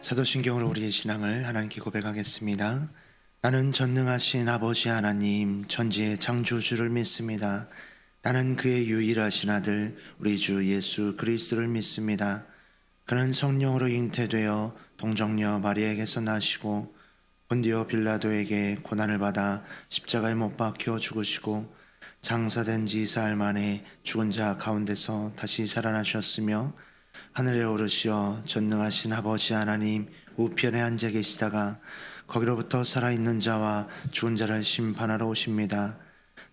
사도신경으로 우리의 신앙을 하나님께 고백하겠습니다. 나는 전능하신 아버지 하나님 천지의 창조주를 믿습니다. 나는 그의 유일하신 아들 우리 주 예수 그리스도를 믿습니다. 그는 성령으로 잉태되어 동정녀 마리아에게서 나시고 본디오 빌라도에게 고난을 받아 십자가에 못 박혀 죽으시고 장사된 지 4일 만에 죽은 자 가운데서 다시 살아나셨으며 하늘에 오르시어 전능하신 아버지 하나님 우편에 앉아 계시다가 거기로부터 살아있는 자와 죽은 자를 심판하러 오십니다.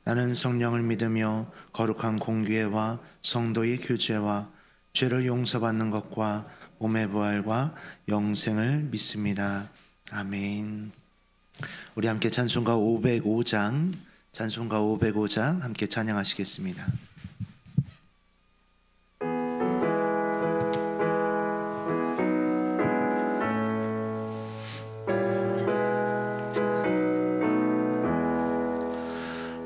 나는 성령을 믿으며 거룩한 공교회와 성도의 교제와 죄를 용서받는 것과 몸의 부활과 영생을 믿습니다. 아멘. 우리 함께 찬송가 505장 함께 찬양하시겠습니다.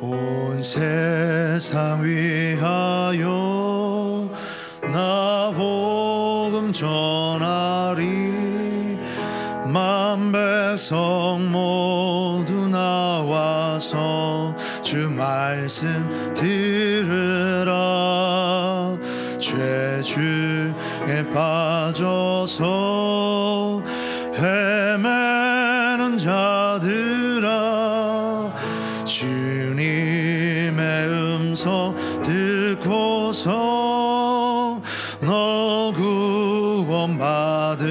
온 세상 위하여 나 복음 전하리. 만 백성 모두 나와서 주 말씀 들으라. 죄중에 빠져서 헤매는 자들아, 주님의 음성 듣고서 너 구원받으라.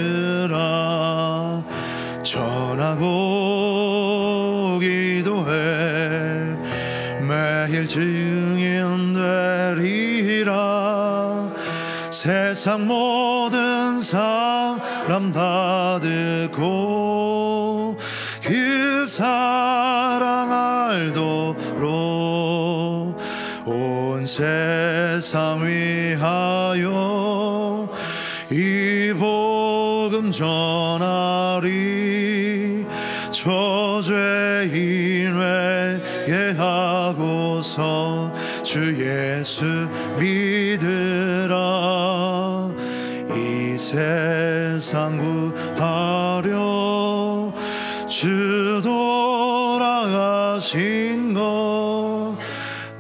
전하고 기도해 매일 증인 되리라. 세상 모든 사람 다 듣고 그 사랑 알도록 온 세상 위하여 이 복음 전하리. 저죄인 회개하고서 주 예수 믿으라. 이 세상 구하려 주 돌아가신 것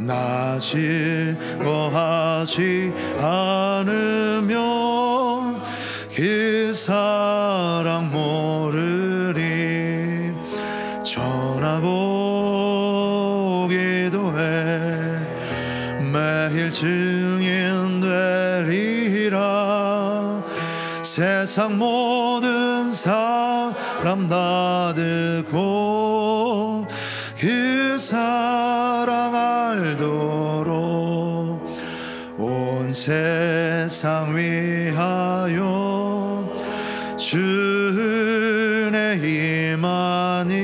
나 증거하지 않으면 그 사랑 모르리. 전하고 기도해 매일 증인 되리라. 세상 모든 사람 다 듣고 그 사랑 알도록 온 세상 위하여 주 은혜 임하니.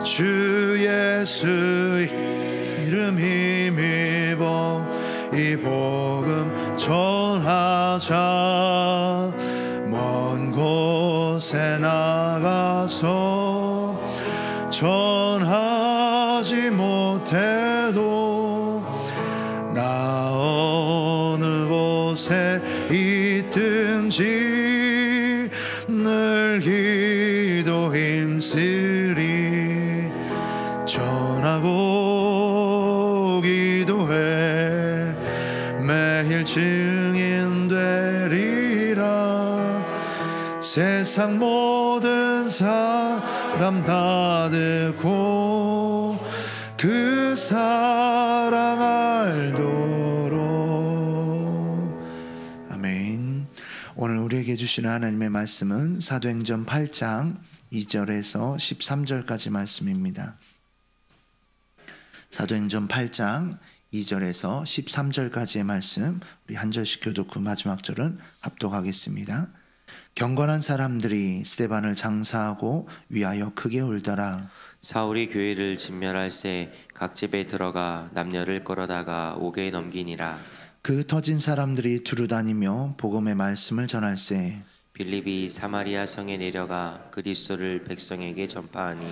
주 예수 이름 힘입어 이 복음 전하자. 먼 곳에 나가서 전하지 못해도 나 어느 곳에 있든지 늘 기도 힘쓰리. 전하고 기도해 매일 증인 되리라. 세상 모든 사람 다 듣고 그 사랑 알도록. 아멘. 오늘 우리에게 주시는 하나님의 말씀은 사도행전 8장 2절에서 13절까지 말씀입니다. 사도행전 8장 2절에서 13절까지의 말씀, 우리 한 절씩 교독 후 마지막 절은 합독하겠습니다. 경건한 사람들이 스데반을 장사하고 위하여 크게 울더라. 사울이 교회를 진멸할새 각 집에 들어가 남녀를 끌어다가 옥에 넘기니라. 그 터진 사람들이 두루 다니며 복음의 말씀을 전할세 빌립이 사마리아 성에 내려가 그리스도를 백성에게 전파하니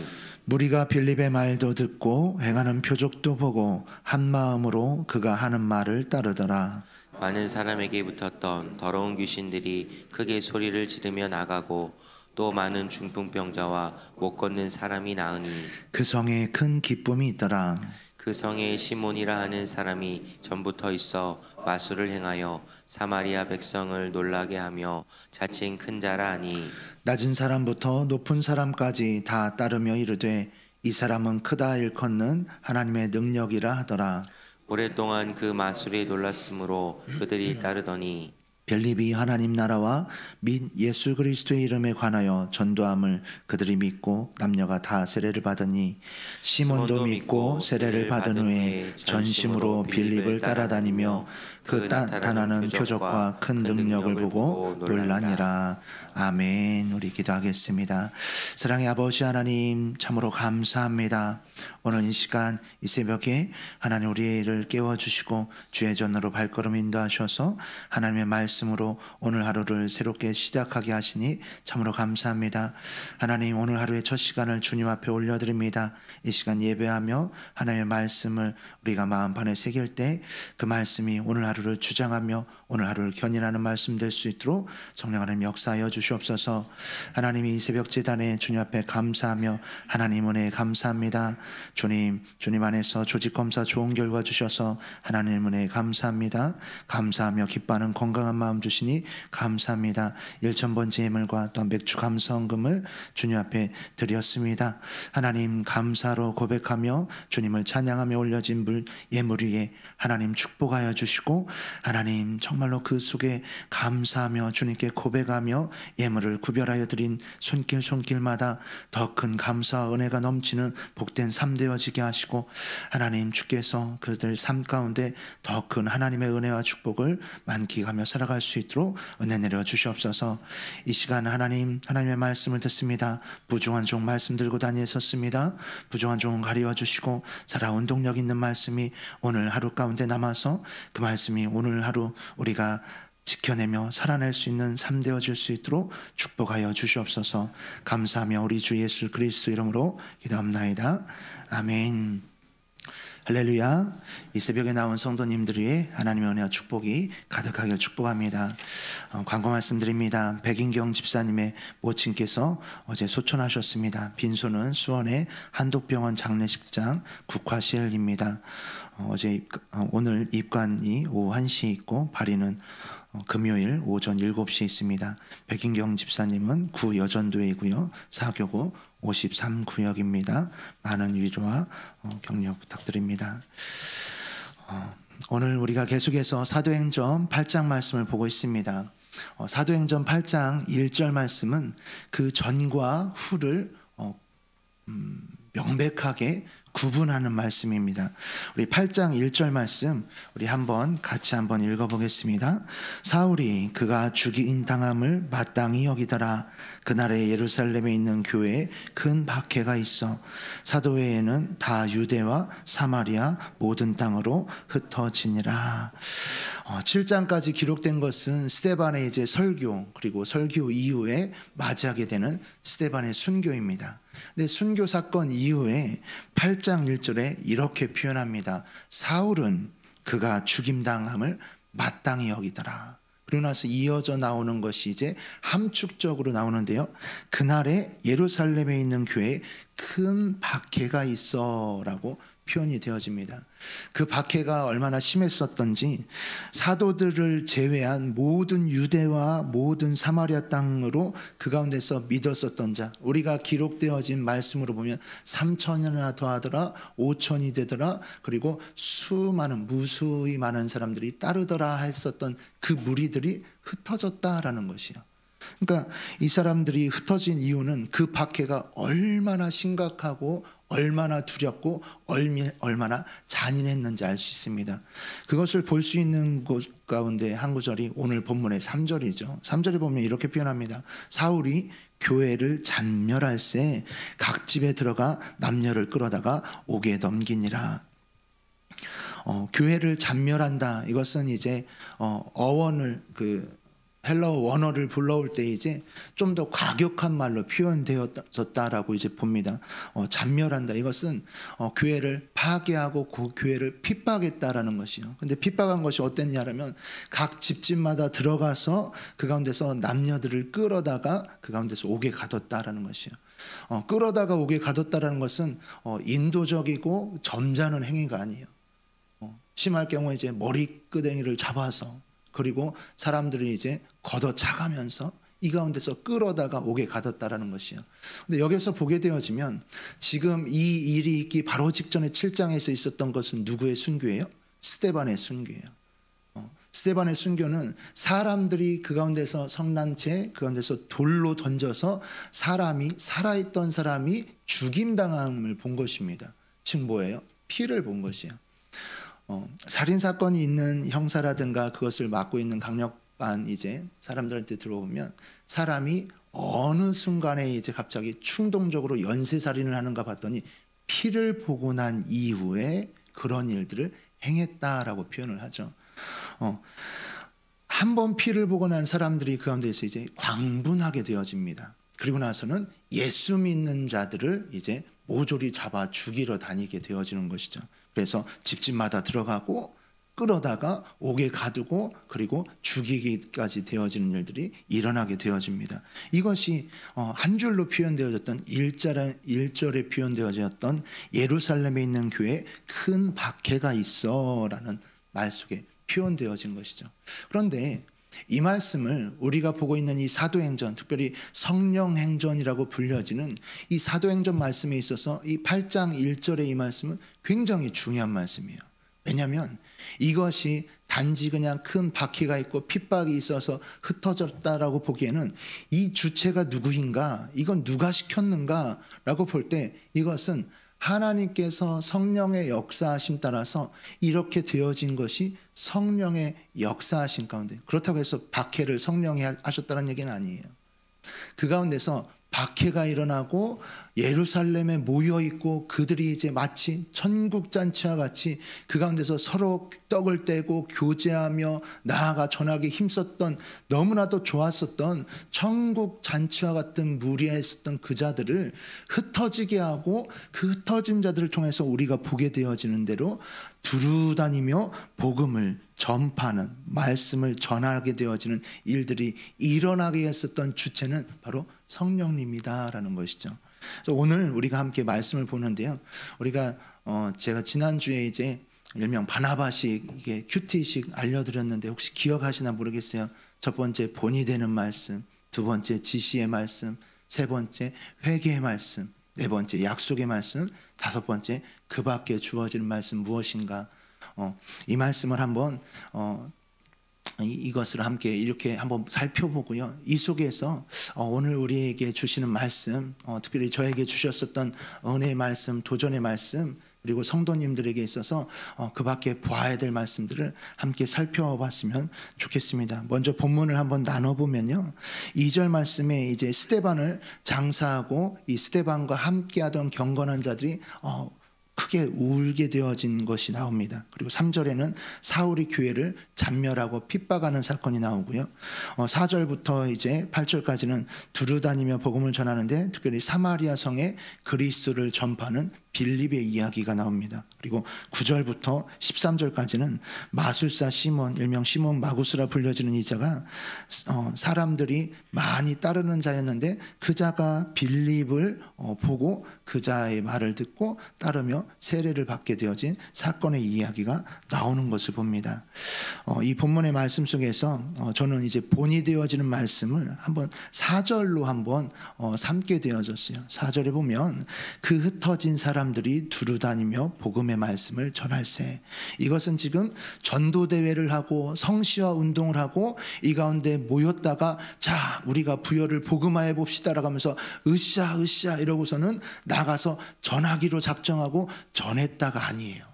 무리가 빌립의 말도 듣고 행하는 표적도 보고 한 마음으로 그가 하는 말을 따르더라. 많은 사람에게 붙었던 더러운 귀신들이 크게 소리를 지르며 나가고 또 많은 중풍병자와 못 걷는 사람이 나으니 그 성에 큰 기쁨이 있더라. 그 성에 시몬이라 하는 사람이 전부터 있어 마술을 행하여 사마리아 백성을 놀라게 하며 자칭 큰 자라 하니 낮은 사람부터 높은 사람까지 다 따르며 이르되 이 사람은 크다 일컫는 하나님의 능력이라 하더라. 오랫동안 그 마술에 놀랐으므로 그들이 따르더니 벨립이 하나님 나라와 및 예수 그리스도의 이름에 관하여 전도함을 그들이 믿고 남녀가 다 세례를 받으니 시몬도 믿고 세례를 받은 후에 전심으로 빌립을 따라다니며 그 나타나는 표적과 큰 능력을 보고 놀라니라. 아멘. 우리 기도하겠습니다. 사랑의 아버지 하나님, 참으로 감사합니다. 오늘 이 시간 이 새벽에 하나님 우리를 깨워주시고 주의 전으로 발걸음 인도하셔서 하나님의 말씀으로 오늘 하루를 새롭게 시작하게 하시니 참으로 감사합니다. 하나님, 오늘 하루의 첫 시간을 주님 앞에 올려드립니다. 이 시간 예배하며 하나님의 말씀을 우리가 마음판에 새길 때 그 말씀이 오늘 하루를 주장하며 오늘 하루를 견인하는 말씀 될 수 있도록 성령 하나님 역사하여 주시옵소서. 하나님이 이 새벽 제단에 주님 앞에 감사하며 하나님 은혜에 감사합니다. 주님 안에서 조직검사 좋은 결과 주셔서 하나님 은혜에 감사합니다. 감사하며 기뻐하는 건강한 마음 주시니 감사합니다. 1,000번째 예물과 또한 맥주 감사헌금을 주님 앞에 드렸습니다. 하나님 감사로 고백하며 주님을 찬양하며 올려진 예물 위에 하나님 축복하여 주시고 하나님 정말로 그 속에 감사하며 주님께 고백하며 예물을 구별하여 드린 손길마다 더 큰 감사와 은혜가 넘치는 복된 삶 되어지게 하시고 하나님 주께서 그들 삶 가운데 더 큰 하나님의 은혜와 축복을 만끽하며 살아갈 수 있도록 은혜 내려 주시옵소서. 이 시간 하나님의 말씀을 듣습니다. 부족한 종 말씀 들고 다니셨습니다. 부족한 종은 가리워 주시고 살아온 동력 있는 말씀이 오늘 하루 가운데 남아서 그 말씀이 오늘 하루 우리가 지켜내며 살아낼 수 있는 삶 되어질 수 있도록 축복하여 주시옵소서. 감사하며 우리 주 예수 그리스도 이름으로 기도합나이다. 아멘. 할렐루야. 이 새벽에 나온 성도님들 위해 하나님의 은혜와 축복이 가득하길 축복합니다. 광고 말씀드립니다. 백인경 집사님의 모친께서 어제 소천하셨습니다. 빈소는 수원의 한독병원 장례식장 국화실입니다. 오늘 입관이 오후 1시에 있고 발인은 금요일 오전 7시에 있습니다. 백인경 집사님은 구 여전도이고요. 사교구 53구역입니다. 많은 위로와 격려 부탁드립니다. 오늘 우리가 계속해서 사도행전 8장 말씀을 보고 있습니다. 사도행전 8장 1절 말씀은 그 전과 후를 명백하게 구분하는 말씀입니다. 우리 8장 1절 말씀 우리 같이 한번 읽어보겠습니다. 사울이 그가 죽임 당함을 마땅히 여기더라. 그날에 예루살렘에 있는 교회에 큰 박해가 있어 사도회에는 다 유대와 사마리아 모든 땅으로 흩어지니라. 7장까지 기록된 것은 스데반의 이제 설교, 그리고 설교 이후에 맞이하게 되는 스데반의 순교입니다. 근데 순교 사건 이후에 8장 1절에 이렇게 표현합니다. 사울은 그가 죽임당함을 마땅히 여기더라. 그러고 나서 이어져 나오는 것이 이제 함축적으로 나오는데요. 그날에 예루살렘에 있는 교회에 큰 박해가 있어라고 표현이 되어집니다. 그 박해가 얼마나 심했었던지 사도들을 제외한 모든 유대와 모든 사마리아 땅으로 그 가운데서 믿었었던 자, 우리가 기록되어진 말씀으로 보면 3,000이나 더하더라, 5,000이 되더라, 그리고 무수히 많은 사람들이 따르더라 했었던 그 무리들이 흩어졌다라는 것이요. 그러니까 이 사람들이 흩어진 이유는 그 박해가 얼마나 심각하고 얼마나 두렵고 얼마나 잔인했는지 알 수 있습니다. 그것을 볼 수 있는 곳 가운데 한 구절이 오늘 본문의 3절이죠. 3절에 보면 이렇게 표현합니다. 사울이 교회를 잔멸할새 각 집에 들어가 남녀를 끌어다가 옥에 넘기니라. 교회를 잔멸한다. 이것은 이제 어원을 헬라어 원어를 불러올 때 이제 좀 더 과격한 말로 표현되었다라고 이제 봅니다. 잔멸한다. 이것은 교회를 파괴하고 그 교회를 핍박했다라는 것이요. 근데 핍박한 것이 어땠냐면 각 집집마다 들어가서 그 가운데서 남녀들을 끌어다가 그 가운데서 옥에 가뒀다라는 것이요. 끌어다가 옥에 가뒀다라는 것은 인도적이고 점잖은 행위가 아니에요. 심할 경우에 이제 머리끄댕이를 잡아서 그리고 사람들이 이제 걷어차가면서 이 가운데서 끌어다가 옥에 가뒀다라는 것이요. 근데 여기서 보게 되어지면 지금 이 일이 있기 바로 직전에 7장에서 있었던 것은 누구의 순교예요? 스데반의 순교예요. 스데반의 순교는 사람들이 그 가운데서 성난 채 그 가운데서 돌로 던져서 살아있던 사람이 죽임당함을 본 것입니다. 즉 뭐예요? 피를 본 것이에요. 살인 사건이 있는 형사라든가 그것을 맡고 있는 강력반 이제 사람들한테 들어보면 사람이 어느 순간에 이제 갑자기 충동적으로 연쇄살인을 하는가 봤더니 피를 보고 난 이후에 그런 일들을 행했다라고 표현을 하죠. 한 번 피를 보고 난 사람들이 그 가운데서 이제 광분하게 되어집니다. 그리고 나서는 예수 믿는 자들을 이제 모조리 잡아 죽이러 다니게 되어지는 것이죠. 그래서 집집마다 들어가고 끌어다가 옥에 가두고 그리고 죽이기까지 되어지는 일들이 일어나게 되어집니다. 이것이 한 줄로 표현되어졌던 1절에 표현되어졌던 예루살렘에 있는 교회에 큰 박해가 있어라는 말 속에 표현되어진 것이죠. 그런데 이 말씀을 우리가 보고 있는 이 사도행전, 특별히 성령행전이라고 불려지는 이 사도행전 말씀에 있어서 이 8장 1절의 이 말씀은 굉장히 중요한 말씀이에요. 왜냐하면 이것이 단지 그냥 큰 박해가 있고 핍박이 있어서 흩어졌다라고 보기에는 이 주체가 누구인가, 이건 누가 시켰는가 라고 볼 때 이것은 하나님께서 성령의 역사하심 따라서 이렇게 되어진 것이 성령의 역사하심 가운데, 그렇다고 해서 박해를 성령이 하셨다는 얘기는 아니에요. 그 가운데서 박해가 일어나고 예루살렘에 모여 있고 그들이 이제 마치 천국 잔치와 같이 그 가운데서 서로 떡을 떼고 교제하며 나아가 전하기 힘썼던, 너무나도 좋았었던 천국 잔치와 같은 무리에 있었던 그 자들을 흩어지게 하고 그 흩어진 자들을 통해서 우리가 보게 되어지는 대로 두루 다니며 복음을 전파하는, 말씀을 전하게 되어지는 일들이 일어나게 했었던 주체는 바로 성령님이다라는 것이죠. 그래서 오늘 우리가 함께 말씀을 보는데요. 우리가 제가 지난주에 이제 일명 바나바식, 이게 큐티식 알려드렸는데 혹시 기억하시나 모르겠어요. 첫 번째 본이 되는 말씀, 두 번째 지시의 말씀, 세 번째 회개의 말씀, 네 번째 약속의 말씀, 다섯 번째 그 밖에 주어지는 말씀 무엇인가. 이 말씀을 한번 이것을 함께 이렇게 한번 살펴보고요. 이 속에서 오늘 우리에게 주시는 말씀, 특별히 저에게 주셨었던 은혜의 말씀, 도전의 말씀, 그리고 성도님들에게 있어서 그 밖에 보아야 될 말씀들을 함께 살펴봤으면 좋겠습니다. 먼저 본문을 한번 나눠보면요. 2절 말씀에 이제 스데반을 장사하고 이 스데반과 함께하던 경건한 자들이 크게 울게 되어진 것이 나옵니다. 그리고 3절에는 사울이 교회를 잔멸하고 핍박하는 사건이 나오고요. 4절부터 이제 8절까지는 두루 다니며 복음을 전하는데 특별히 사마리아 성에 그리스도를 전파하는 빌립의 이야기가 나옵니다. 그리고 9절부터 13절까지는 마술사 시몬, 일명 시몬 마구스라 불려지는 이 자가 사람들이 많이 따르는 자였는데 그 자가 빌립을 보고 그 자의 말을 듣고 따르며 세례를 받게 되어진 사건의 이야기가 나오는 것을 봅니다. 이 본문의 말씀 속에서 저는 이제 본이 되어지는 말씀을 한번 4절로 한번 삼게 되어졌어요. 4절에 보면 그 흩어진 사람들이 두루 다니며 복음의 말씀을 전할세. 이것은 지금 전도대회를 하고 성시화 운동을 하고 이 가운데 모였다가 자 우리가 부여를 복음화해 봅시다라고 하면서 으쌰 이러고서는 나가서 전하기로 작정하고 전했다가 아니에요.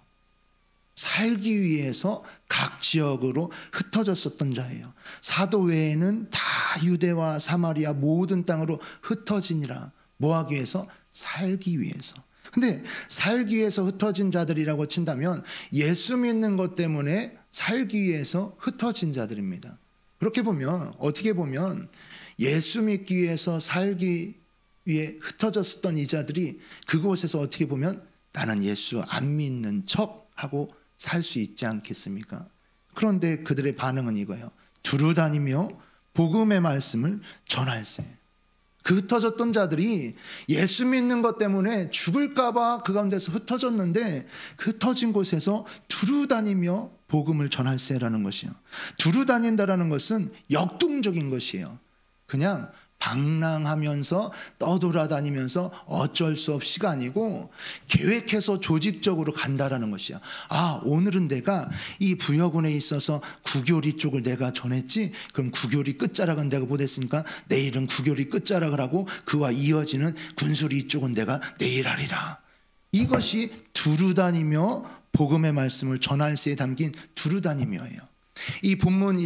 살기 위해서 각 지역으로 흩어졌었던 자예요. 사도 외에는 다 유대와 사마리아 모든 땅으로 흩어지니라. 뭐 하기 위해서? 살기 위해서. 근데 살기 위해서 흩어진 자들이라고 친다면 예수 믿는 것 때문에 살기 위해서 흩어진 자들입니다. 그렇게 보면 어떻게 보면 예수 믿기 위해서 살기 위해 흩어졌었던 이 자들이 그곳에서 어떻게 보면 나는 예수 안 믿는 척하고 살 수 있지 않겠습니까? 그런데 그들의 반응은 이거예요. 두루 다니며 복음의 말씀을 전할세. 그 흩어졌던 자들이 예수 믿는 것 때문에 죽을까 봐 그 가운데서 흩어졌는데 그 흩어진 곳에서 두루 다니며 복음을 전할세라는 것이요. 두루 다닌다라는 것은 역동적인 것이에요. 그냥 방랑하면서 떠돌아다니면서 어쩔 수 없이가 아니고 계획해서 조직적으로 간다라는 것이야. 아, 오늘은 내가 이 부여군에 있어서 구교리 쪽을 내가 전했지. 그럼 구교리 끝자락은 내가 못했으니까 내일은 구교리 끝자락을 하고 그와 이어지는 군수리 쪽은 내가 내일 하리라. 이것이 두루다니며 복음의 말씀을 전할세에 담긴 두루다니며예요. 이 본문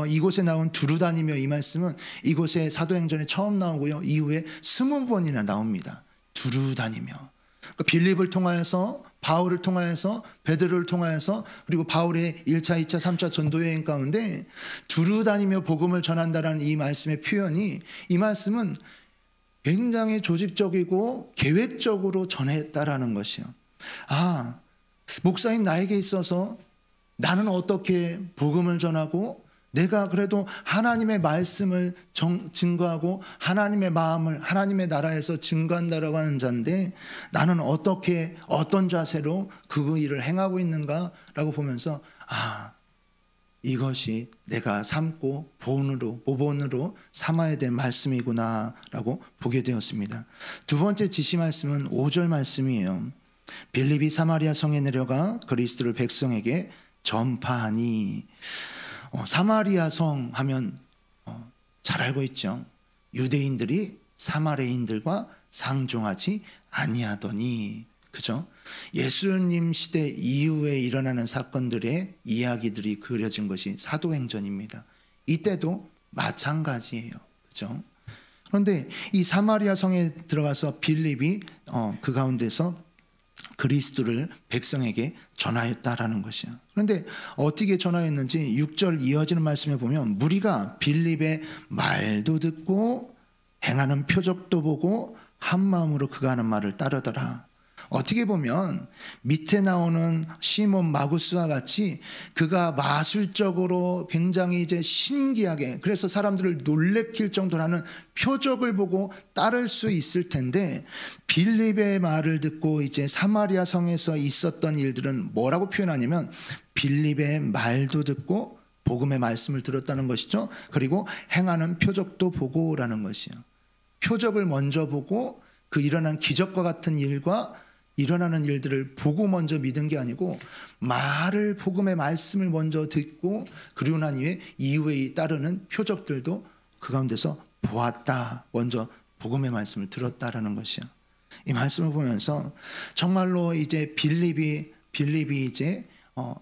이곳에 나온 두루다니며 이 말씀은 이곳에 사도행전에 처음 나오고요. 이후에 20번이나 나옵니다. 두루다니며. 그러니까 빌립을 통하여서 바울을 통하여서 베드로를 통하여서 그리고 바울의 1차, 2차, 3차 전도여행 가운데 두루다니며 복음을 전한다라는 이 말씀의 표현이 이 말씀은 굉장히 조직적이고 계획적으로 전했다라는 것이요. 아, 목사인 나에게 있어서 나는 어떻게 복음을 전하고 내가 그래도 하나님의 말씀을 증거하고 하나님의 마음을 하나님의 나라에서 증거한다라고 하는 자인데 나는 어떻게 어떤 자세로 그 일을 행하고 있는가라고 보면서 아, 이것이 내가 삼고 모본으로 삼아야 될 말씀이구나라고 보게 되었습니다. 두 번째 지시 말씀은 5절 말씀이에요. 빌립이 사마리아 성에 내려가 그리스도를 백성에게 전파하니. 사마리아 성 하면 잘 알고 있죠. 유대인들이 사마리아인들과 상종하지 아니하더니, 그죠? 예수님 시대 이후에 일어나는 사건들의 이야기들이 그려진 것이 사도행전입니다. 이때도 마찬가지예요, 그죠? 그런데 이 사마리아 성에 들어가서 빌립이 그 가운데서 그리스도를 백성에게 전하였다라는 것이야. 그런데 어떻게 전하였는지 6절 이어지는 말씀에 보면 무리가 빌립의 말도 듣고 행하는 표적도 보고 한 마음으로 그가 하는 말을 따르더라. 어떻게 보면 밑에 나오는 시몬 마구스와 같이 그가 마술적으로 굉장히 이제 신기하게, 그래서 사람들을 놀래킬 정도로 하는 표적을 보고 따를 수 있을 텐데, 빌립의 말을 듣고 이제 사마리아 성에서 있었던 일들은 뭐라고 표현하냐면 빌립의 말도 듣고 복음의 말씀을 들었다는 것이죠. 그리고 행하는 표적도 보고라는 것이요. 표적을 먼저 보고 그 일어난 기적과 같은 일과 일어나는 일들을 보고 먼저 믿은 게 아니고 말을, 복음의 말씀을 먼저 듣고 그리고 난 이후에 따르는 표적들도 그 가운데서 보았다. 먼저 복음의 말씀을 들었다라는 것이야. 이 말씀을 보면서 정말로 이제 빌립이 이제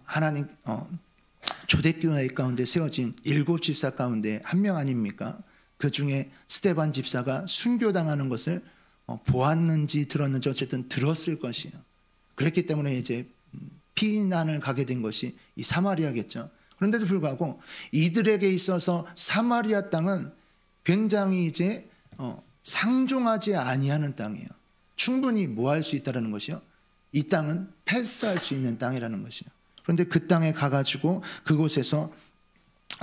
하나님 초대교회 가운데 세워진 7 집사 가운데 한 명 아닙니까? 그 중에 스데반 집사가 순교당하는 것을 보았는지 들었는지 어쨌든 들었을 것이에요. 그랬기 때문에 이제 피난을 가게 된 것이 이 사마리아겠죠. 그런데도 불구하고 이들에게 있어서 사마리아 땅은 굉장히 이제 상종하지 아니하는 땅이에요. 충분히 뭐 할 수 있다는 것이요. 이 땅은 패스할 수 있는 땅이라는 것이요. 그런데 그 땅에 가가지고 그곳에서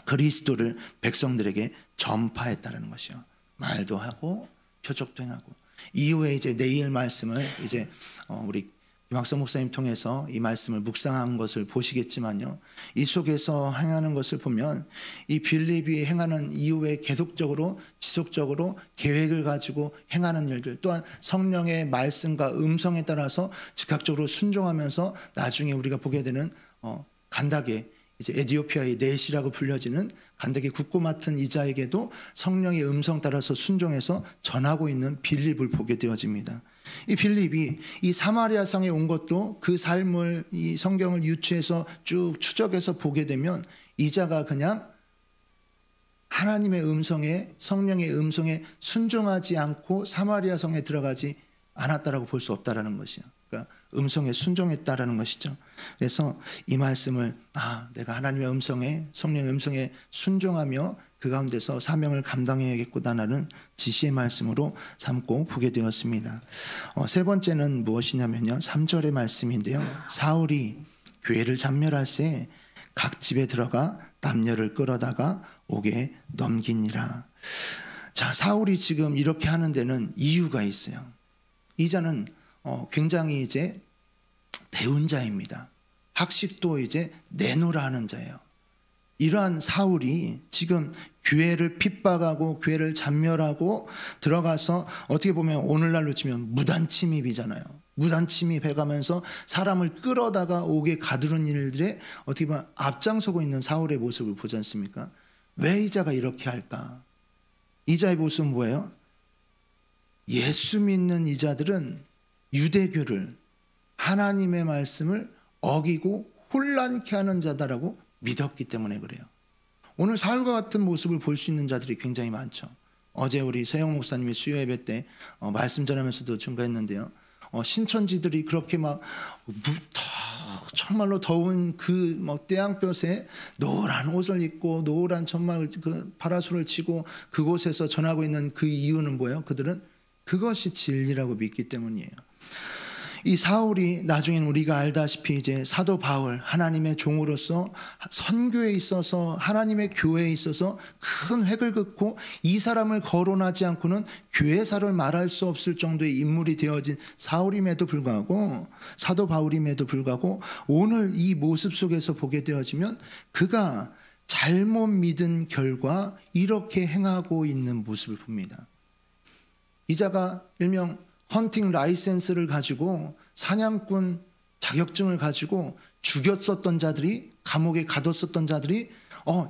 그리스도를 백성들에게 전파했다는 것이요. 말도 하고 표적도 행하고. 이후에 이제 내일 말씀을 이제 우리 김학성 목사님 통해서 이 말씀을 묵상한 것을 보시겠지만요. 이 속에서 행하는 것을 보면 이 빌립이 행하는 이후에 계속적으로 지속적으로 계획을 가지고 행하는 일들, 또한 성령의 말씀과 음성에 따라서 즉각적으로 순종하면서 나중에 우리가 보게 되는 간닥에 이제 에디오피아의 넷이라고 불려지는 간닥의 국고 맡은 이자에게도 성령의 음성 따라서 순종해서 전하고 있는 빌립을 보게 되어집니다. 이 빌립이 이 사마리아 성에 온 것도 그 삶을 이 성경을 유추해서 쭉 추적해서 보게 되면 이자가 그냥 하나님의 음성에, 성령의 음성에 순종하지 않고 사마리아 성에 들어가지 않았다라고 볼 수 없다라는 것이야. 그러니까 음성에 순종했다라는 것이죠. 그래서 이 말씀을 내가 하나님의 음성에, 성령의 음성에 순종하며 그 가운데서 사명을 감당해야겠구나라는 지시의 말씀으로 삼고 보게 되었습니다. 세 번째는 무엇이냐면요, 3절의 말씀인데요. 사울이 교회를 잔멸할 새 각 집에 들어가 남녀를 끌어다가 옥에 넘기니라. 자, 사울이 지금 이렇게 하는 데는 이유가 있어요. 이 자는 굉장히 이제 배운 자입니다. 학식도 이제 내놓으라 하는 자예요. 이러한 사울이 지금 교회를 핍박하고 교회를 잔멸하고 들어가서 어떻게 보면 오늘날로 치면 무단 침입이잖아요. 무단 침입해가면서 사람을 끌어다가 옥에 가두는 일들에 어떻게 보면 앞장서고 있는 사울의 모습을 보지 않습니까? 왜 이 자가 이렇게 할까? 이 자의 모습은 뭐예요? 예수 믿는 이 자들은 유대교를, 하나님의 말씀을 어기고 혼란케 하는 자다라고 믿었기 때문에 그래요. 오늘 사울과 같은 모습을 볼 수 있는 자들이 굉장히 많죠. 어제 우리 세영 목사님이 수요 예배 때 말씀 전하면서도 증거했는데요. 신천지들이 그렇게 막 정말로 더운 그 태양볕에 노란 옷을 입고 노란 정말 그 파라솔을 치고 그곳에서 전하고 있는 그 이유는 뭐예요? 그들은 그것이 진리라고 믿기 때문이에요. 이 사울이 나중엔 우리가 알다시피 이제 사도 바울, 하나님의 종으로서 선교에 있어서 하나님의 교회에 있어서 큰 획을 긋고 이 사람을 거론하지 않고는 교회사를 말할 수 없을 정도의 인물이 되어진 사울임에도 불구하고, 사도 바울임에도 불구하고 오늘 이 모습 속에서 보게 되어지면 그가 잘못 믿은 결과 이렇게 행하고 있는 모습을 봅니다. 이 자가 일명 헌팅 라이센스를 가지고 사냥꾼 자격증을 가지고 죽였었던 자들이, 감옥에 가뒀었던 자들이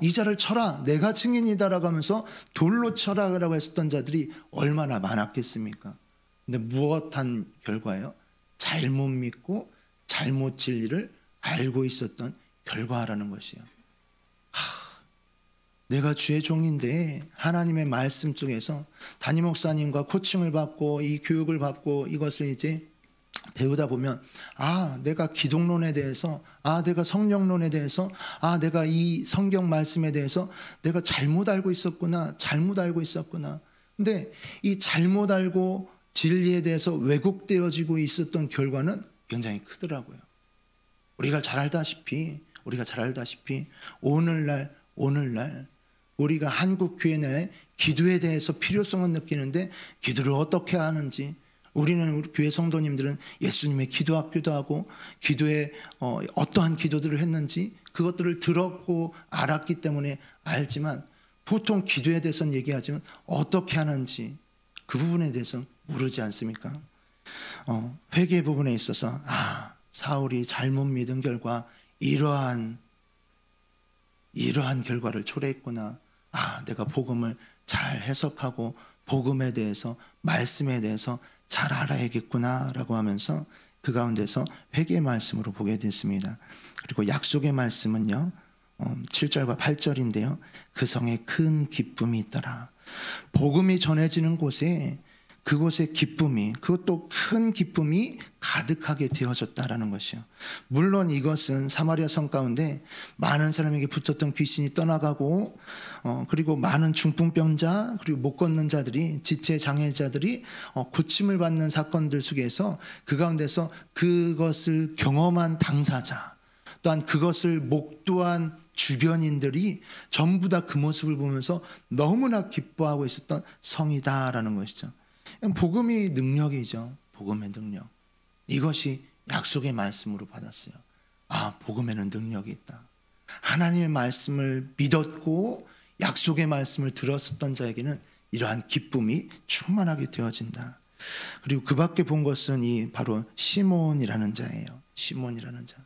이 자를 쳐라, 내가 증인이다라고 하면서 돌로 쳐라라고 했었던 자들이 얼마나 많았겠습니까? 근데 무엇한 결과예요? 잘못 믿고 잘못 진리를 알고 있었던 결과라는 것이에요. 내가 주의 종인데 하나님의 말씀 속에서 담임 목사님과 코칭을 받고 이 교육을 받고 이것을 이제 배우다 보면 내가 기독론에 대해서, 내가 성령론에 대해서, 내가 이 성경 말씀에 대해서 내가 잘못 알고 있었구나. 근데 이 잘못 알고 진리에 대해서 왜곡되어지고 있었던 결과는 굉장히 크더라고요. 우리가 잘 알다시피 오늘날 우리가 한국 교회 내에 기도에 대해서 필요성은 느끼는데 기도를 어떻게 하는지, 우리 교회 성도님들은 예수님의 기도학교도 하고 기도에 어떠한 기도들을 했는지 그것들을 들었고 알았기 때문에 알지만, 보통 기도에 대해서는 얘기하지만 어떻게 하는지 그 부분에 대해서는 모르지 않습니까? 회개 부분에 있어서 사울이 잘못 믿은 결과 이러한 결과를 초래했구나. 내가 복음을 잘 해석하고 복음에 대해서, 말씀에 대해서 잘 알아야겠구나 라고 하면서 그 가운데서 회개의 말씀으로 보게 됐습니다. 그리고 약속의 말씀은요, 7절과 8절인데요. 그 성에 큰 기쁨이 있더라. 복음이 전해지는 곳에 그곳의 기쁨이, 그것도 큰 기쁨이 가득하게 되어졌다라는 것이요. 물론 이것은 사마리아 성 가운데 많은 사람에게 붙었던 귀신이 떠나가고, 그리고 많은 중풍병자, 그리고 못 걷는 자들이, 지체 장애자들이 고침을 받는 사건들 속에서 그 가운데서 그것을 경험한 당사자, 또한 그것을 목도한 주변인들이 전부 다 그 모습을 보면서 너무나 기뻐하고 있었던 성이다라는 것이죠. 복음이 능력이죠. 복음의 능력. 이것이 약속의 말씀으로 받았어요. 복음에는 능력이 있다. 하나님의 말씀을 믿었고 약속의 말씀을 들었었던 자에게는 이러한 기쁨이 충만하게 되어진다. 그리고 그 밖에 본 것은 바로 시몬이라는 자예요. 시몬이라는 자.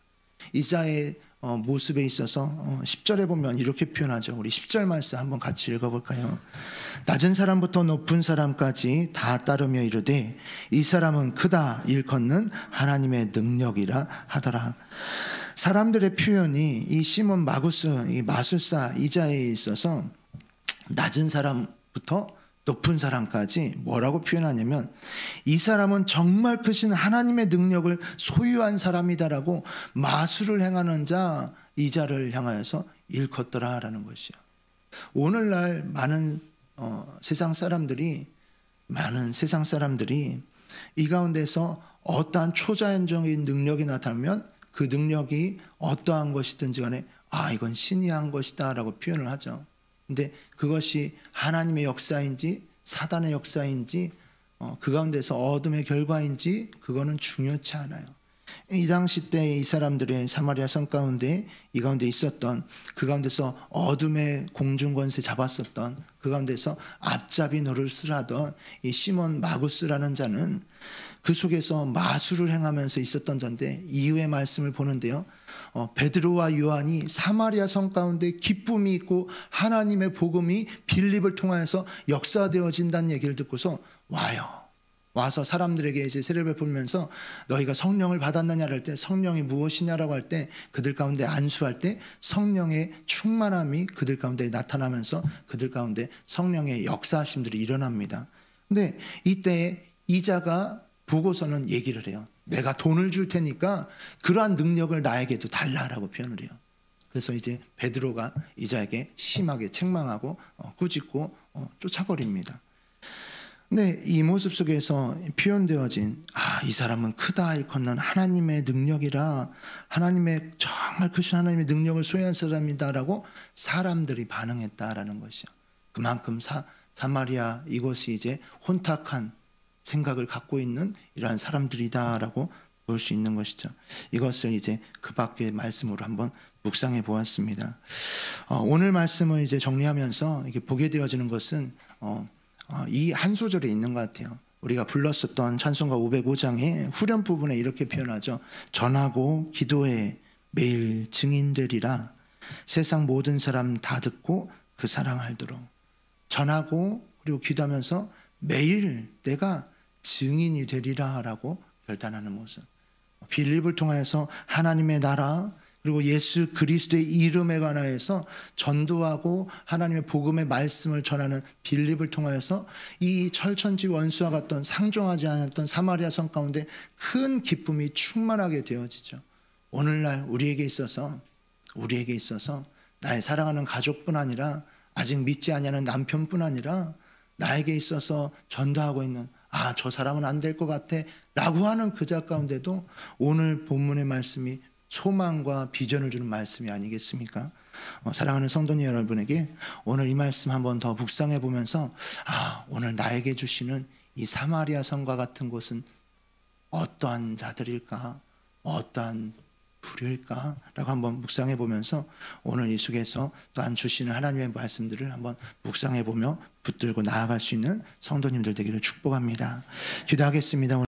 이 자의 모습에 있어서 10절에 보면 이렇게 표현하죠. 우리 10절 말씀 한번 같이 읽어볼까요? 낮은 사람부터 높은 사람까지 다 따르며 이르되 이 사람은 크다 일컫는 하나님의 능력이라 하더라. 사람들의 표현이 이 시몬 마구스, 이 마술사 이 자에 있어서 낮은 사람부터 높은 사람까지 뭐라고 표현하냐면 이 사람은 정말 크신 하나님의 능력을 소유한 사람이다라고 마술을 행하는 자 이 자를 향하여서 일컫더라라는 것이요. 오늘날 많은 세상 사람들이 이 가운데서 어떠한 초자연적인 능력이 나타나면 그 능력이 어떠한 것이든지 간에 이건 신이 한 것이다 라고 표현을 하죠. 근데 그것이 하나님의 역사인지 사단의 역사인지 그 가운데서 어둠의 결과인지 그거는 중요치 않아요. 이 당시 때 이 사람들의 사마리아 성 가운데 이 가운데 있었던 그 가운데서 어둠의 공중권세 잡았었던 그 가운데서 앞잡이 노릇을 하던 이 시몬 마구스라는 자는 그 속에서 마술을 행하면서 있었던 자인데 이후의 말씀을 보는데요. 베드로와 요한이 사마리아 성 가운데 기쁨이 있고 하나님의 복음이 빌립을 통하여서 역사되어진다는 얘기를 듣고서 와서 사람들에게 이제 세례를 베풀면서 너희가 성령을 받았느냐를 할 때 성령이 무엇이냐라고 할 때 그들 가운데 안수할 때 성령의 충만함이 그들 가운데 나타나면서 그들 가운데 성령의 역사하심들이 일어납니다. 근데 이때 이자가 보고서는 얘기를 해요. 내가 돈을 줄 테니까 그러한 능력을 나에게도 달라라고 표현을 해요. 그래서 이제 베드로가 이자에게 심하게 책망하고 꾸짖고 쫓아버립니다. 근데 이 모습 속에서 표현되어진 이 사람은 크다 일컫는 하나님의 능력이라 하나님의 정말 크신 하나님의 능력을 소유한 사람이다라고 사람들이 반응했다라는 것이요. 그만큼 사마리아 이곳이 이제 혼탁한 생각을 갖고 있는 이러한 사람들이다라고 볼 수 있는 것이죠. 이것을 이제 그 밖의 말씀으로 한번 묵상해 보았습니다. 오늘 말씀을 이제 정리하면서 이게 보게 되어지는 것은 이 한 소절에 있는 것 같아요. 우리가 불렀었던 찬송가 505장의 후렴 부분에 이렇게 표현하죠. 전하고 기도해 매일 증인되리라. 세상 모든 사람 다 듣고 그 사랑 알도록. 전하고 그리고 기도하면서 매일 내가 증인이 되리라 라고 결단하는 모습. 빌립을 통하여서 하나님의 나라 그리고 예수 그리스도의 이름에 관하여서 전도하고 하나님의 복음의 말씀을 전하는 빌립을 통하여서 이 철천지 원수와 같던 상종하지 않았던 사마리아 성 가운데 큰 기쁨이 충만하게 되어지죠. 오늘날 우리에게 있어서 나의 사랑하는 가족뿐 아니라 아직 믿지 아니하는 남편뿐 아니라 나에게 있어서 전도하고 있는 저 사람은 안 될 것 같아 라고 하는 그 자 가운데도 오늘 본문의 말씀이 소망과 비전을 주는 말씀이 아니겠습니까? 사랑하는 성도님 여러분에게 오늘 이 말씀 한번 더 묵상해 보면서 오늘 나에게 주시는 이 사마리아 성과 같은 곳은 어떠한 자들일까? 어떠한 부류일까? 라고 한번 묵상해 보면서 오늘 이 속에서 또한 주시는 하나님의 말씀들을 한번 묵상해 보며 붙들고 나아갈 수 있는 성도님들 되기를 축복합니다. 기도하겠습니다.